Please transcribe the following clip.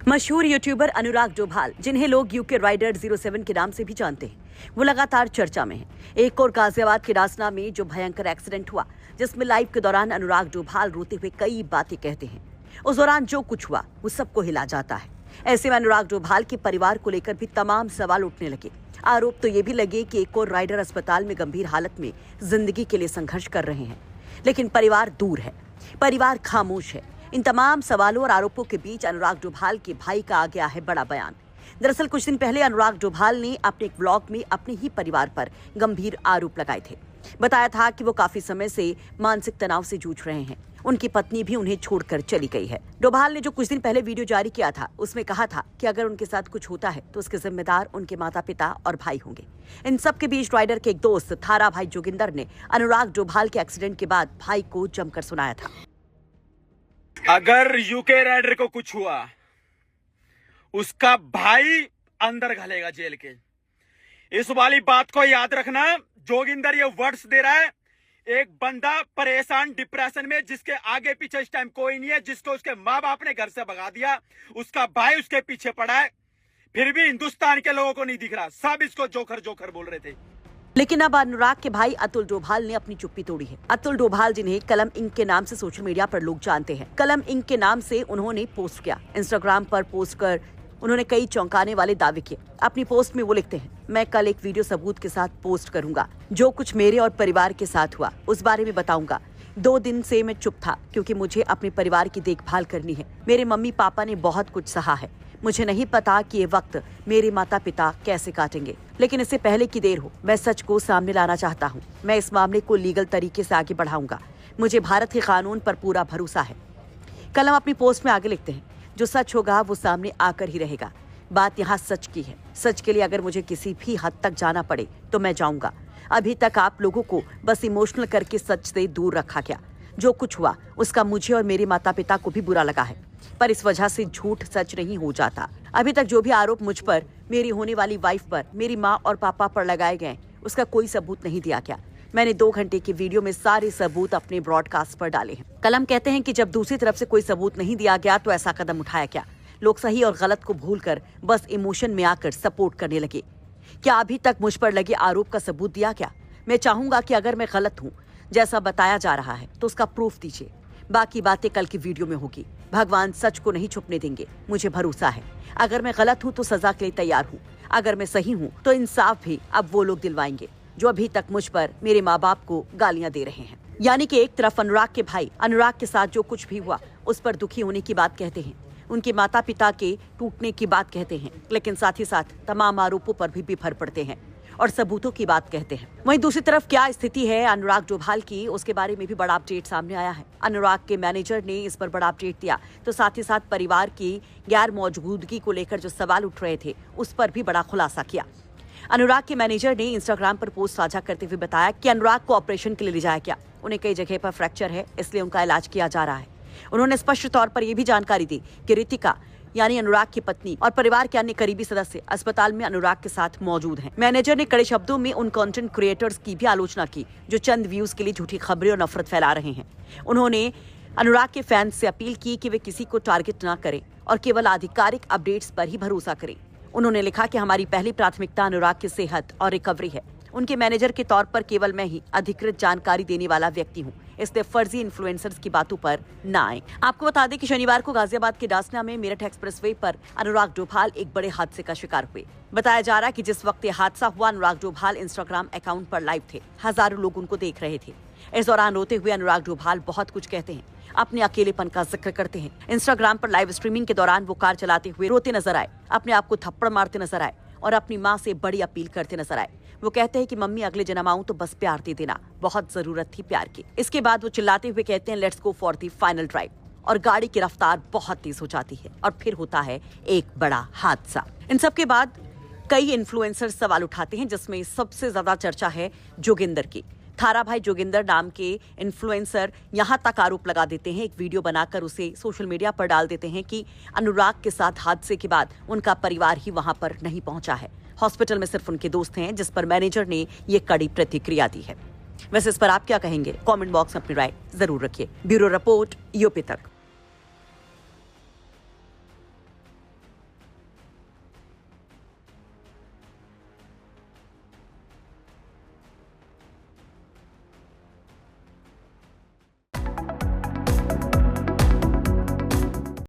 मशहूर यूट्यूबर अनुराग डोभाल, जिन्हें लोग यूके राइडर 07 के नाम से भी जानते हैं, वो लगातार चर्चा में हैं। एक और गाजियाबाद के डासना में जो भयंकर एक्सीडेंट हुआ, जिसमें लाइव के दौरान अनुराग डोभाल रोते हुए कई बातें कहते हैं। उस दौरान जो कुछ हुआ वो सबको हिला जाता है। ऐसे में अनुराग डोभाल के परिवार को लेकर भी तमाम सवाल उठने लगे। आरोप तो ये भी लगे कि एक और राइडर अस्पताल में गंभीर हालत में जिंदगी के लिए संघर्ष कर रहे हैं, लेकिन परिवार दूर है, परिवार खामोश है। इन तमाम सवालों और आरोपों के बीच अनुराग डोभाल के भाई का आ गया है बड़ा बयान। दरअसल कुछ दिन पहले अनुराग डोभाल ने अपने एक व्लॉग में अपने ही परिवार पर गंभीर आरोप लगाए थे। बताया था कि वो काफी समय से मानसिक तनाव से जूझ रहे हैं। उनकी पत्नी भी उन्हें छोड़कर चली गई है। डोभाल ने जो कुछ दिन पहले वीडियो जारी किया था, उसमें कहा था कि अगर उनके साथ कुछ होता है तो उसके जिम्मेदार उनके माता पिता और भाई होंगे। इन सब के बीच राइडर के एक दोस्त थारा भाई जोगिंदर ने अनुराग डोभाल के एक्सीडेंट के बाद भाई को जमकर सुनाया था। अगर यूके राइडर को कुछ हुआ, उसका भाई अंदर घलेगा जेल के। इस वाली बात को याद रखना। जोगिंदर ये वर्ड्स दे रहा है। एक बंदा परेशान, डिप्रेशन में, जिसके आगे पीछे इस टाइम कोई नहीं है, जिसको उसके माँ बाप ने घर से भगा दिया, उसका भाई उसके पीछे पड़ा है, फिर भी हिंदुस्तान के लोगों को नहीं दिख रहा। सब इसको जोकर जोकर बोल रहे थे। लेकिन अब अनुराग के भाई अतुल डोभाल ने अपनी चुप्पी तोड़ी है। अतुल डोभाल, जिन्हें कलम इंक के नाम से सोशल मीडिया पर लोग जानते हैं, कलम इंक के नाम से उन्होंने पोस्ट किया। इंस्टाग्राम पर पोस्ट कर उन्होंने कई चौंकाने वाले दावे किए। अपनी पोस्ट में वो लिखते हैं, मैं कल एक वीडियो सबूत के साथ पोस्ट करूंगा। जो कुछ मेरे और परिवार के साथ हुआ उस बारे में बताऊंगा। 2 दिन से मैं चुप था क्योंकि मुझे अपने परिवार की देखभाल करनी है। मेरे मम्मी पापा ने बहुत कुछ सहा है। मुझे नहीं पता कि ये वक्त मेरे माता पिता कैसे काटेंगे, लेकिन इससे पहले की देर हो, मैं सच को सामने लाना चाहता हूँ। मैं इस मामले को लीगल तरीके से आगे बढ़ाऊंगा। मुझे भारत के कानून पर पूरा भरोसा है। कलम अपनी पोस्ट में आगे लिखते हैं, जो सच होगा वो सामने आकर ही रहेगा। बात यहाँ सच की है। सच के लिए अगर मुझे किसी भी हद तक जाना पड़े तो मैं जाऊंगा। अभी तक आप लोगों को बस इमोशनल करके सच से दूर रखा गया। जो कुछ हुआ उसका मुझे और मेरे माता पिता को भी बुरा लगा है, पर इस वजह से झूठ सच नहीं हो जाता। अभी तक जो भी आरोप मुझ पर, मेरी होने वाली वाइफ पर, मेरी माँ और पापा पर लगाए गए, उसका कोई सबूत नहीं दिया गया। मैंने 2 घंटे की वीडियो में सारे सबूत अपने ब्रॉडकास्ट पर डाले हैं। कलम कहते हैं कि जब दूसरी तरफ से कोई सबूत नहीं दिया गया तो ऐसा कदम उठाया क्या? लोग सही और गलत को भूलकर बस इमोशन में आकर सपोर्ट करने लगे। क्या अभी तक मुझ पर लगे आरोप का सबूत दिया क्या? मैं चाहूंगा कि अगर मैं गलत हूँ जैसा बताया जा रहा है तो उसका प्रूफ दीजिए। बाकी बातें कल की वीडियो में होगी। भगवान सच को नहीं छुपने देंगे, मुझे भरोसा है। अगर मैं गलत हूँ तो सजा के लिए तैयार हूँ। अगर मैं सही हूँ तो इंसाफ भी अब वो लोग दिलवाएंगे जो अभी तक मुझ पर, मेरे माँ बाप को गालियां दे रहे हैं। यानी कि एक तरफ अनुराग के भाई अनुराग के साथ जो कुछ भी हुआ उस पर दुखी होने की बात कहते हैं, उनके माता पिता के टूटने की बात कहते हैं, लेकिन साथ ही साथ तमाम आरोपों पर भी बिफर पड़ते हैं और सबूतों की बात कहते हैं। वहीं दूसरी तरफ क्या स्थिति है अनुराग डोभाल की, उसके बारे में भी बड़ा अपडेट सामने आया है। अनुराग के मैनेजर ने इस पर बड़ा अपडेट दिया, तो साथ ही साथ परिवार की गैर मौजूदगी को लेकर जो सवाल उठ रहे थे उस पर भी बड़ा खुलासा किया। अनुराग के मैनेजर ने इंस्टाग्राम पर पोस्ट साझा करते हुए बताया कि अनुराग को ऑपरेशन के लिए ले जाया गया। उन्हें कई जगह पर फ्रैक्चर है, इसलिए उनका इलाज किया जा रहा है। उन्होंने स्पष्ट तौर पर यह भी जानकारी दी कि रितिका यानी अनुराग की पत्नी और परिवार के अन्य करीबी सदस्य अस्पताल में अनुराग के साथ मौजूद हैं। मैनेजर ने कड़े शब्दों में उन कंटेंट क्रिएटर्स की भी आलोचना की जो चंद व्यूज के लिए झूठी खबरें और नफरत फैला रहे हैं। उन्होंने अनुराग के फैंस से अपील की कि वे किसी को टारगेट न करें और केवल आधिकारिक अपडेट्स पर ही भरोसा करें। उन्होंने लिखा कि हमारी पहली प्राथमिकता अनुराग की सेहत और रिकवरी है। उनके मैनेजर के तौर पर केवल मैं ही अधिकृत जानकारी देने वाला व्यक्ति हूँ, इसलिए फर्जी इन्फ्लुएंसर्स की बातों पर न आए। आपको बता दें कि शनिवार को गाजियाबाद के डासना में मेरठ एक्सप्रेसवे पर अनुराग डोभाल एक बड़े हादसे का शिकार हुए। बताया जा रहा है कि जिस वक्त ये हादसा हुआ, अनुराग डोभाल इंस्टाग्राम अकाउंट पर लाइव थे। हजारों लोग उनको देख रहे थे। इस दौरान रोते हुए अनुराग डोभाल बहुत कुछ कहते हैं, अपने अकेलेपन का जिक्र करते हैं। इंस्टाग्राम पर लाइव स्ट्रीमिंग के दौरान वो कार चलाते हुए रोते नजर आए, अपने आप को थप्पड़ मारते नजर आए और अपनी माँ से बड़ी अपील करते नजर आए। वो कहते हैं कि मम्मी अगले जन्म आऊं तो बस प्यार दे देना, बहुत जरूरत थी प्यार की। इसके बाद वो चिल्लाते हुए कहते हैं, let's go for the final drive, और गाड़ी की रफ्तार बहुत तेज हो जाती है और फिर होता है एक बड़ा हादसा। इन सब के बाद कई इन्फ्लुएंसर सवाल उठाते हैं, जिसमें सबसे ज्यादा चर्चा है जोगिंदर की। थारा भाई जोगिंदर नाम के इन्फ्लुएंसर यहां तक आरोप लगा देते हैं, एक वीडियो बनाकर उसे सोशल मीडिया पर डाल देते हैं कि अनुराग के साथ हादसे के बाद उनका परिवार ही वहां पर नहीं पहुंचा है। हॉस्पिटल में सिर्फ उनके दोस्त हैं, जिस पर मैनेजर ने ये कड़ी प्रतिक्रिया दी है। वैसे इस पर आप क्या कहेंगे? कमेंट बॉक्स में अपनी राय जरूर रखिए। ब्यूरो रिपोर्ट, यूपी तक।